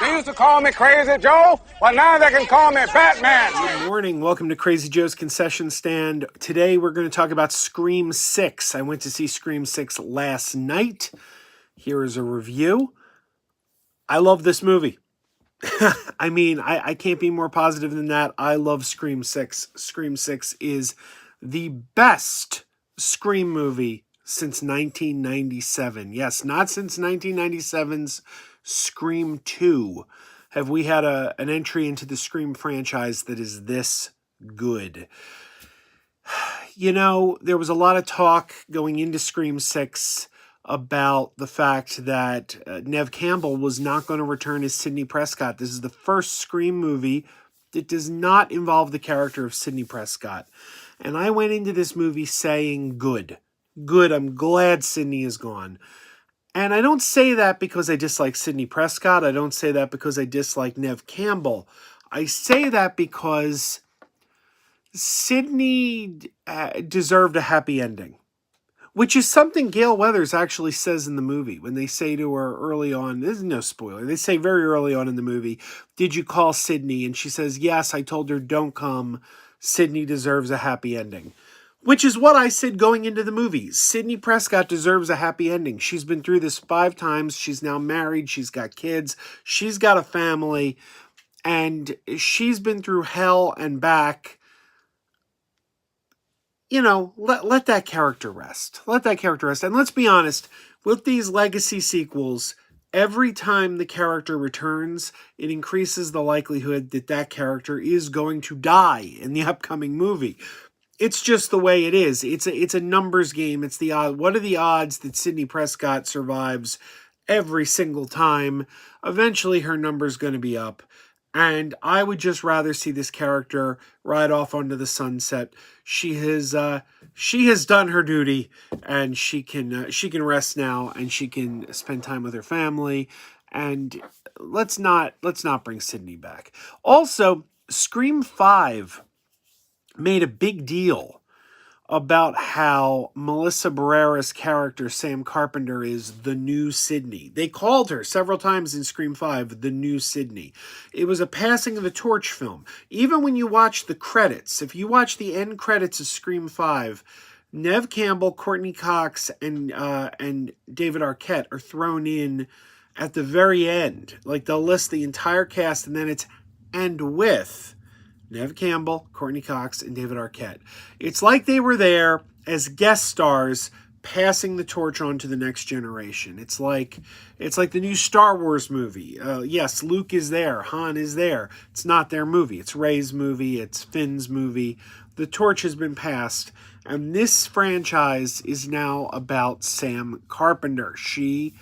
They used to call me Crazy Joe, but now they can call me Batman. Good morning. Welcome to Crazy Joe's Concession Stand. Today we're going to talk about Scream 6. I went to see Scream 6 last night. Here is a review. I love this movie. I mean, I can't be more positive than that. I love Scream 6. Scream 6 is the best Scream movie since 1997. Yes, not since 1997's Scream 2 have we had an entry into the Scream franchise that is this good. You know, there was a lot of talk going into Scream 6 about the fact that Neve Campbell was not going to return as Sidney Prescott. This is the first Scream movie that does not involve the character of Sidney Prescott. And I went into this movie saying, good. Good, I'm glad Sidney is gone. And I don't say that because I dislike Sidney Prescott. I don't say that because I dislike Neve Campbell. I say that because Sidney deserved a happy ending, which is something Gale Weathers actually says in the movie when they say to her early on, this is no spoiler, they say very early on in the movie, did you call Sidney? And she says, yes, I told her don't come. Sidney deserves a happy ending. Which is what I said going into the movie. Sidney Prescott deserves a happy ending. She's been through this 5 times. She's now married. She's got kids. She's got a family. And she's been through hell and back. You know, let that character rest. Let that character rest. And let's be honest, with these legacy sequels, every time the character returns, it increases the likelihood that that character is going to die in the upcoming movie. It's just the way it is. It's a numbers game. It's the odd. What are the odds that Sidney Prescott survives every single time? Eventually, her number's going to be up. And I would just rather see this character ride off onto the sunset. She has done her duty, and she can rest now, and she can spend time with her family. And let's not bring Sidney back. Also, Scream 5 made a big deal about how Melissa Barrera's character, Sam Carpenter, is the new Sidney. They called her several times in Scream 5 the new Sidney. It was a passing of the torch film. Even when you watch the credits, if you watch the end credits of Scream 5, Neve Campbell, Courtney Cox, and David Arquette are thrown in at the very end. Like, they'll list the entire cast, and then it's "and with" Neve Campbell, Courtney Cox, and David Arquette. It's like they were there as guest stars passing the torch on to the next generation. It's like the new Star Wars movie. Yes, Luke is there. Han is there. It's not their movie. It's Rey's movie. It's Finn's movie. The torch has been passed. And this franchise is now about Sam Carpenter. She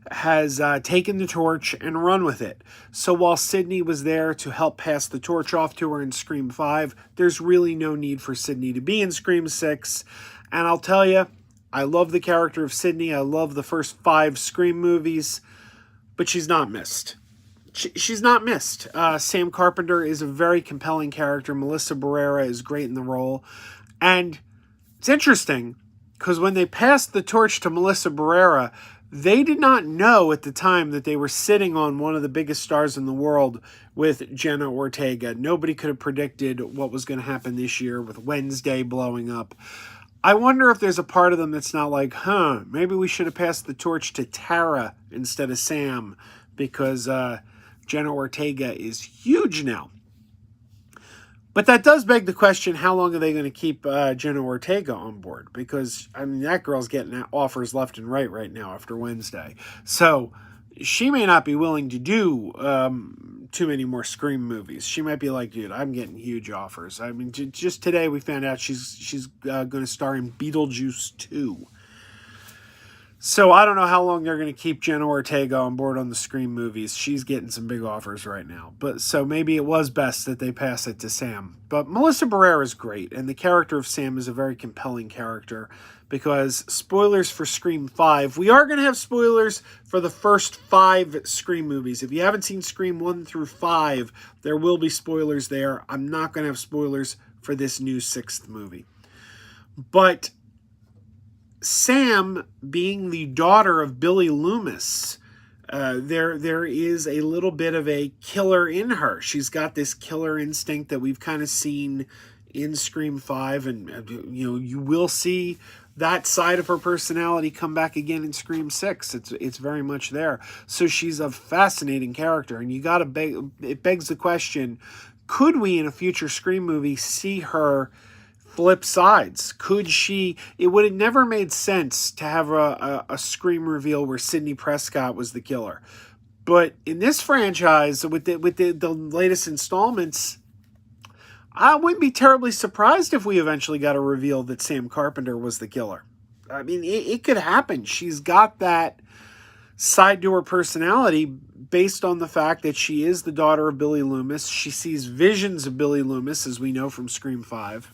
has taken the torch and run with it. So while Sidney was there to help pass the torch off to her in Scream 5, there's really no need for Sidney to be in Scream 6. And I'll tell you, I love the character of Sidney. I love the first 5 Scream movies, but she's not missed. She's not missed. Sam Carpenter is a very compelling character. Melissa Barrera is great in the role. And it's interesting, because when they passed the torch to Melissa Barrera, they did not know at the time that they were sitting on one of the biggest stars in the world with Jenna Ortega. Nobody could have predicted what was going to happen this year with Wednesday blowing up. I wonder if there's a part of them that's not like, maybe we should have passed the torch to Tara instead of Sam, because Jenna Ortega is huge now. But that does beg the question, how long are they going to keep Jenna Ortega on board? Because, I mean, that girl's getting offers left and right now after Wednesday. So she may not be willing to do too many more Scream movies. She might be like, dude, I'm getting huge offers. I mean, just today we found out she's going to star in Beetlejuice 2. So I don't know how long they're going to keep Jenna Ortega on board on the Scream movies. She's getting some big offers right now. But so maybe it was best that they pass it to Sam. But Melissa Barrera is great, and the character of Sam is a very compelling character, because spoilers for Scream 5. We are going to have spoilers for the first 5 Scream movies. If you haven't seen Scream 1 through 5, there will be spoilers there. I'm not going to have spoilers for this new 6th movie. But Sam, being the daughter of Billy Loomis, There is a little bit of a killer in her. She's got this killer instinct that we've kind of seen in Scream 5, and you will see that side of her personality come back again in Scream 6. It's very much there. So she's a fascinating character, and it begs the question, could we in a future Scream movie see her flip sides? Could she? It would have never made sense to have a Scream reveal where Sidney Prescott was the killer. But in this franchise, with the latest installments, I wouldn't be terribly surprised if we eventually got a reveal that Sam Carpenter was the killer. I mean, it could happen. She's got that side to her personality based on the fact that she is the daughter of Billy Loomis. She sees visions of Billy Loomis, as we know from Scream 5.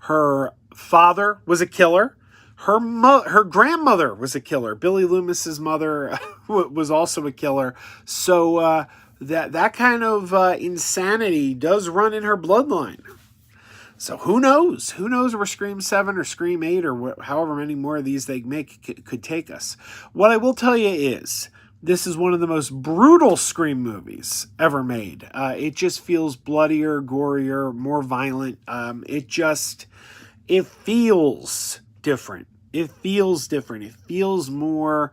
Her father was a killer. Her grandmother was a killer. Billy Loomis's mother was also a killer. So that kind of insanity does run in her bloodline. So who knows? Who knows where Scream 7 or Scream 8 or however many more of these they make could take us. What I will tell you is, this is one of the most brutal Scream movies ever made. It just feels bloodier, gorier, more violent. It feels different. It feels different. It feels more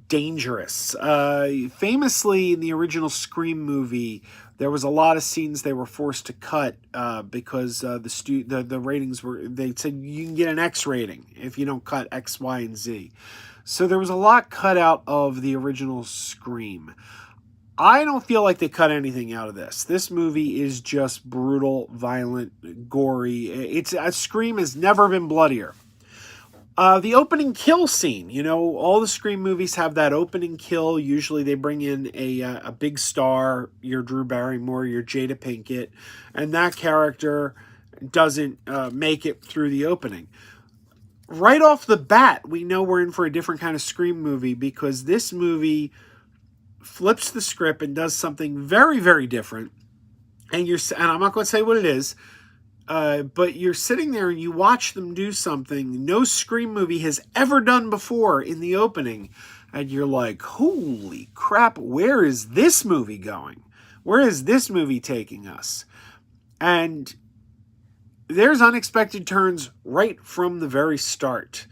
dangerous. Famously, in the original Scream movie, there was a lot of scenes they were forced to cut because the ratings were. They said you can get an X rating if you don't cut X, Y, and Z. So there was a lot cut out of the original Scream. I don't feel like they cut anything out of this. This movie is just brutal, violent, gory. Scream has never been bloodier. The opening kill scene, all the Scream movies have that opening kill. Usually they bring in a big star, your Drew Barrymore, your Jada Pinkett, and that character doesn't make it through the opening. Right off the bat, we know we're in for a different kind of Scream movie, because this movie flips the script and does something very, very different. And I'm not going to say what it is, but you're sitting there and you watch them do something no Scream movie has ever done before in the opening. And you're like, holy crap, where is this movie going? Where is this movie taking us? And there's unexpected turns right from the very start.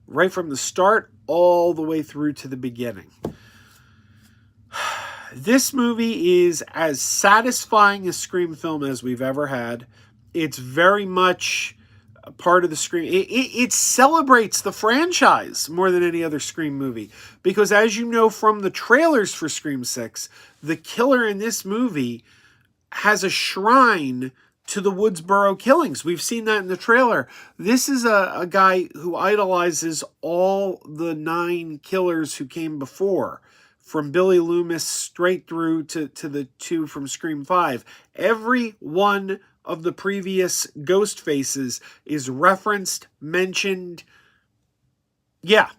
Right from the start all the way through to the beginning. This movie is as satisfying a Scream film as we've ever had. It's very much a part of the Scream. It celebrates the franchise more than any other Scream movie. Because as you know from the trailers for Scream 6, the killer in this movie has a shrine to the Woodsboro killings. We've seen that in the trailer. This is a guy who idolizes all the 9 killers who came before. From Billy Loomis straight through to the 2 from Scream 5. Every one of the previous ghost faces is referenced, mentioned. Yeah,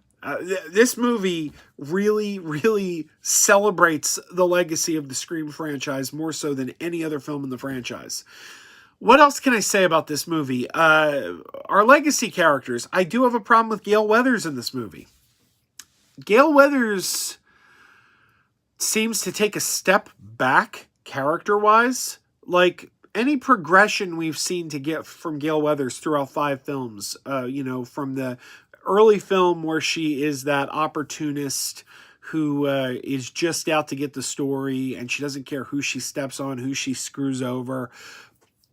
this movie really, really celebrates the legacy of the Scream franchise more so than any other film in the franchise. What else can I say about this movie? Our legacy characters. I do have a problem with Gale Weathers in this movie. Gale Weathers seems to take a step back character-wise. Like, any progression we've seen to get from Gale Weathers throughout 5 films, from the early film where she is that opportunist who is just out to get the story, and she doesn't care who she steps on, who she screws over.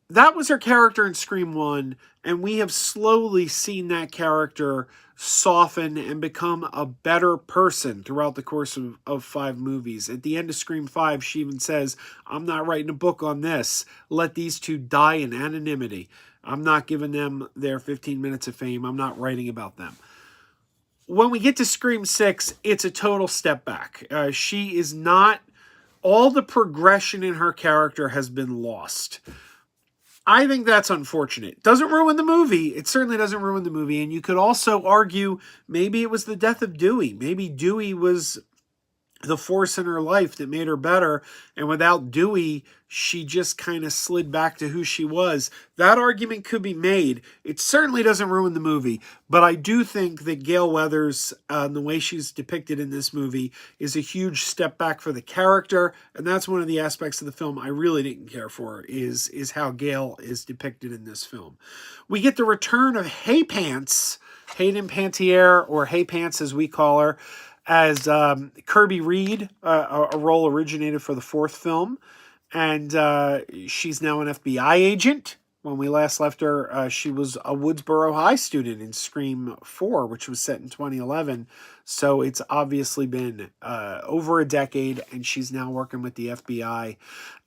That was her character in Scream 1, and we have slowly seen that character soften and become a better person throughout the course of 5 movies. At the end of Scream 5, she even says, I'm not writing a book on this. Let these 2 die in anonymity. I'm not giving them their 15 minutes of fame. I'm not writing about them. When we get to Scream 6, it's a total step back. She is not... All the progression in her character has been lost. I think that's unfortunate. Doesn't ruin the movie. It certainly doesn't ruin the movie. And you could also argue maybe it was the death of Dewey. Maybe Dewey was the force in her life that made her better. And without Dewey, she just kind of slid back to who she was. That argument could be made. It certainly doesn't ruin the movie. But I do think that Gale Weathers, the way she's depicted in this movie, is a huge step back for the character. And that's one of the aspects of the film I really didn't care for, is how Gale is depicted in this film. We get the return of Hay Pants, Hayden Panettiere, or Hay Pants as we call her, as Kirby Reed, a role originated for the fourth film. And she's now an FBI agent. When we last left her, she was a Woodsboro High student in Scream 4, which was set in 2011. So it's obviously been over a decade, and she's now working with the FBI.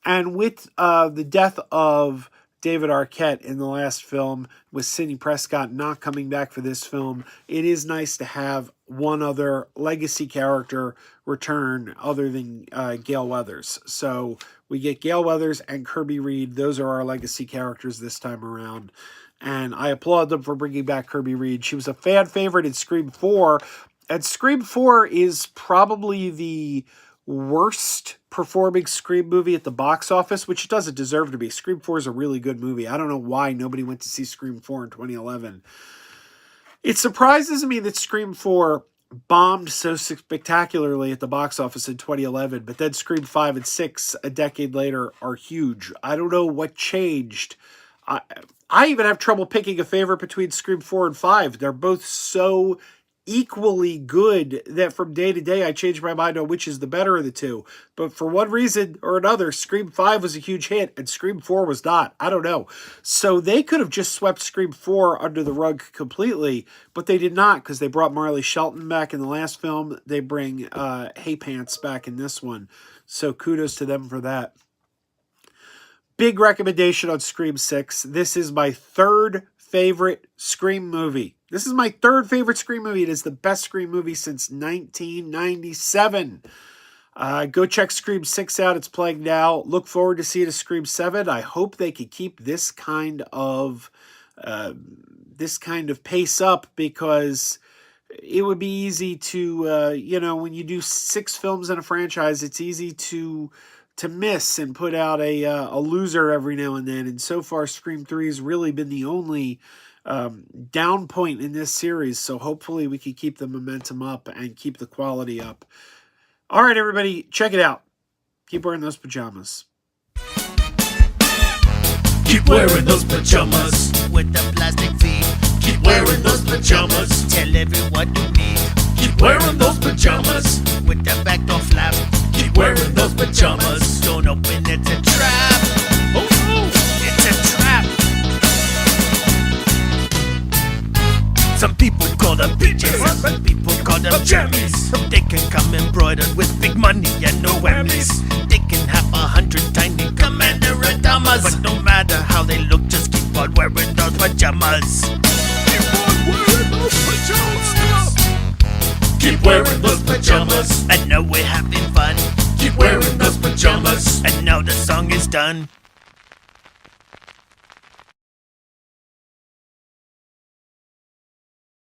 And with the death of David Arquette in the last film, with Sidney Prescott not coming back for this film, it is nice to have one other legacy character return other than Gale Weathers. So we get Gale Weathers and Kirby Reed. Those are our legacy characters this time around. And I applaud them for bringing back Kirby Reed. She was a fan favorite in Scream 4. And Scream 4 is probably the worst performing Scream movie at the box office, which it doesn't deserve to be. Scream 4 is a really good movie. I don't know why nobody went to see Scream 4 in 2011. It surprises me that Scream 4 bombed so spectacularly at the box office in 2011, but then Scream 5 and 6 a decade later are huge. I don't know what changed. I even have trouble picking a favorite between Scream 4 and 5. They're both so equally good that from day to day I change my mind on which is the better of the two. But for one reason or another, Scream 5 was a huge hit and Scream 4 was not. I don't know. So they could have just swept Scream 4 under the rug completely, but they did not, because they brought Marley Shelton back in the last film. They bring Hay Pants back in this one. So kudos to them for that. Big recommendation on Scream 6. This is my third favorite Scream movie. This is my third favorite Scream movie. It is the best Scream movie since 1997. Go check Scream 6 out. It's playing now. Look forward to seeing a Scream 7. I hope they could keep this kind of pace up, because it would be easy to, when you do 6 films in a franchise, it's easy to miss and put out a loser every now and then. And so far, Scream 3 has really been the only down point in this series. So hopefully we can keep the momentum up and keep the quality up. All right, everybody, check it out. Keep wearing those pajamas. Keep wearing those pajamas with the plastic feet. Keep wearing those pajamas. Tell everyone you meet. Keep wearing those pajamas with the back door flap. Keep wearing those pajamas. Don't open, it's a trap. Oh no, it's a trap. Some people call them PJs, some people call them jammies. They can come embroidered with big money and no whammies. They can have 100 tiny commander pajamas, but no matter how they look, just keep on wearing those pajamas. Keep on wearing those pajamas. Keep wearing those pajamas. I know we're having fun. Keep wearing those pajamas. And now the song is done.